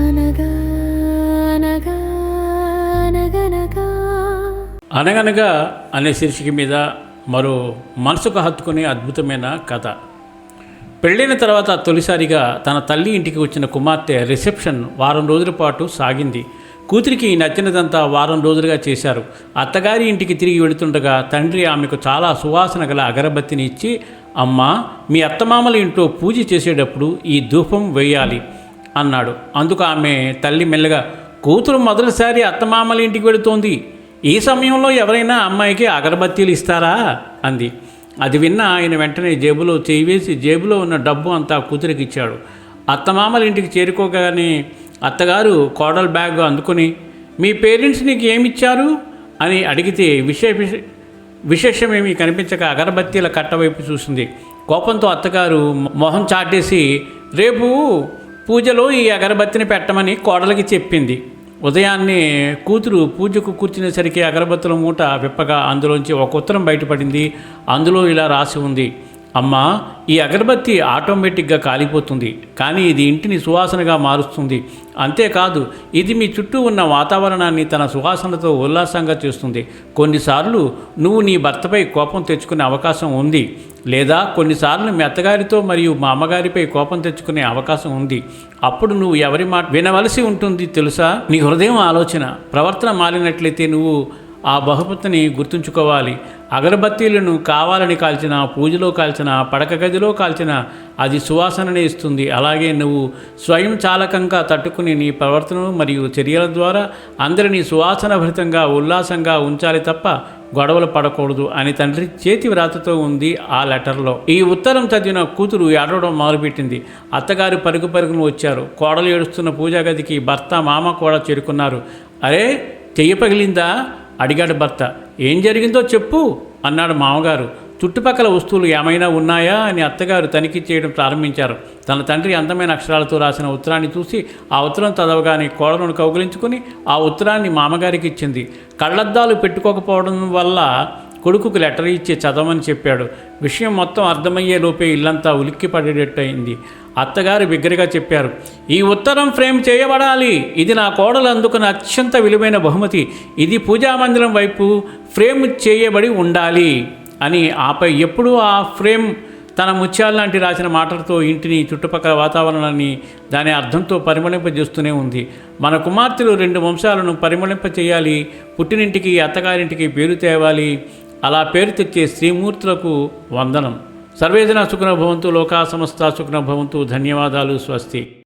అనగా అనగా అనగనగా అనగనగా అనే శీర్షిక మీద మరో మనసుకు హత్తుకునే అద్భుతమైన కథ. పెళ్ళైన తర్వాత తొలిసారిగా తన తల్లి ఇంటికి వచ్చిన కుమార్తె రిసెప్షన్ వారం రోజుల పాటు సాగింది. కూతురికి నచ్చినదంతా వారం రోజులుగా చేశారు. అత్తగారి ఇంటికి తిరిగి వెళుతుండగా తండ్రి ఆమెకు చాలా సువాసన గల అగరబత్తిని ఇచ్చి, అమ్మా, మీ అత్తమామల ఇంట్లో పూజ చేసేటప్పుడు ఈ ధూపం వేయాలి అన్నాడు. అందుకు ఆమె తల్లి మెల్లగా, కూతురు మొదటిసారి అత్తమామల ఇంటికి వెళుతోంది, ఈ సమయంలో ఎవరైనా అమ్మాయికి అగరబత్తీలు ఇస్తారా అంది. అది విన్న ఆయన వెంటనే జేబులో చేయి వేసి జేబులో ఉన్న డబ్బు అంతా కూతురికి ఇచ్చాడు. అత్తమామల ఇంటికి చేరుకోగానే అత్తగారు కోడల బ్యాగ్ అందుకుని, మీ పేరెంట్స్ నీకు ఏమిచ్చారు అని అడిగితే విశేషమేమీ కనిపించక అగరబత్తీల కట్టవైపు చూసింది. కోపంతో అత్తగారు మొహం చాటేసి, రేపు పూజలో ఈ అగరబత్తిని పెట్టమని కోడలికి చెప్పింది. ఉదయాన్నే కూతురు పూజకు కూర్చునేసరికి అగరబత్తుల మూట విప్పగా అందులోంచి ఒక ఉత్తరం బయటపడింది. అందులో ఇలా రాసి ఉంది, అమ్మా, ఈ అగరబత్తి ఆటోమేటిక్గా కాలిపోతుంది, కానీ ఇది ఇంటిని సువాసనగా మారుస్తుంది. అంతేకాదు, ఇది మీ చుట్టూ ఉన్న వాతావరణాన్ని తన సువాసనతో ఉల్లాసంగా చేస్తుంది. కొన్నిసార్లు నువ్వు నీ భర్తపై కోపం తెచ్చుకునే అవకాశం ఉంది, లేదా కొన్నిసార్లు మీ అత్తగారితో మరియు మా అమ్మగారిపై కోపం తెచ్చుకునే అవకాశం ఉంది. అప్పుడు నువ్వు ఎవరి మాట వినవలసి ఉంటుంది తెలుసా? నీ హృదయం ఆలోచన ప్రవర్తన మారినట్లయితే నువ్వు ఆ బహుమతిని గుర్తుంచుకోవాలి. అగరబత్తీలను కావాలని కాల్చిన, పూజలో కాల్చిన, పడక గదిలో కాల్చిన అది సువాసననే ఇస్తుంది. అలాగే నువ్వు స్వయం చాలకంగా తట్టుకుని నీ ప్రవర్తన మరియు చర్యల ద్వారా అందరినీ సువాసనభరితంగా ఉల్లాసంగా ఉంచాలి తప్ప గొడవలు పడకూడదు అని తండ్రి చేతి వ్రాతతో ఉంది ఆ లెటర్లో. ఈ ఉత్తరం చదివిన కూతురు ఏడవడం మొదలుపెట్టింది. అత్తగారు పరుగును వచ్చారు. కోడలు ఏడుస్తున్న పూజా గదికి భర్త, మామ కూడా చేరుకున్నారు. అరే, చెయ్యి పగిలిందా అడిగాడు భర్త. ఏం జరిగిందో చెప్పు అన్నాడు మామగారు. చుట్టుపక్కల వస్తువులు ఏమైనా ఉన్నాయా అని అత్తగారు తనిఖీ చేయడం ప్రారంభించారు. తన తండ్రి అందమైన అక్షరాలతో రాసిన ఉత్తరాన్ని చూసి ఆ ఉత్తరం చదవగానే కోడలను కౌగిలించుకుని ఆ ఉత్తరాన్ని మామగారికి ఇచ్చింది. కళ్ళద్దాలు పెట్టుకోకపోవడం వల్ల కొడుకుకు లెటర్ ఇచ్చి చదవమని చెప్పాడు. విషయం మొత్తం అర్థమయ్యే లోపే ఇల్లంతా ఉలిక్కి పడేటట్టయింది. అత్తగారు బిగ్గరగా చెప్పారు, ఈ ఉత్తరం ఫ్రేమ్ చేయబడాలి. ఇది నా కోడలు అందుకున్న అత్యంత విలువైన బహుమతి. ఇది పూజామందిరం వైపు ఫ్రేమ్ చేయబడి ఉండాలి అని. ఆపై ఎప్పుడూ ఆ ఫ్రేమ్ తన ముత్యాల్లాంటి రాసిన మాటలతో ఇంటిని, చుట్టుపక్కల వాతావరణాన్ని దాని అర్థంతో పరిమళింపజేస్తూనే ఉంది. మన కుమార్తెలు 2 వంశాలను పరిమళింప చేయాలి. పుట్టినింటికి, అత్తగారింటికి పేరు తేవాలి. అలా పేరు తెచ్చే శ్రీమూర్తులకు వందనం. సర్వేజన సుఖినో భవంతు, లోకా సమస్త సుఖినో భవంతు. ధన్యవాదాలు. స్వస్తి.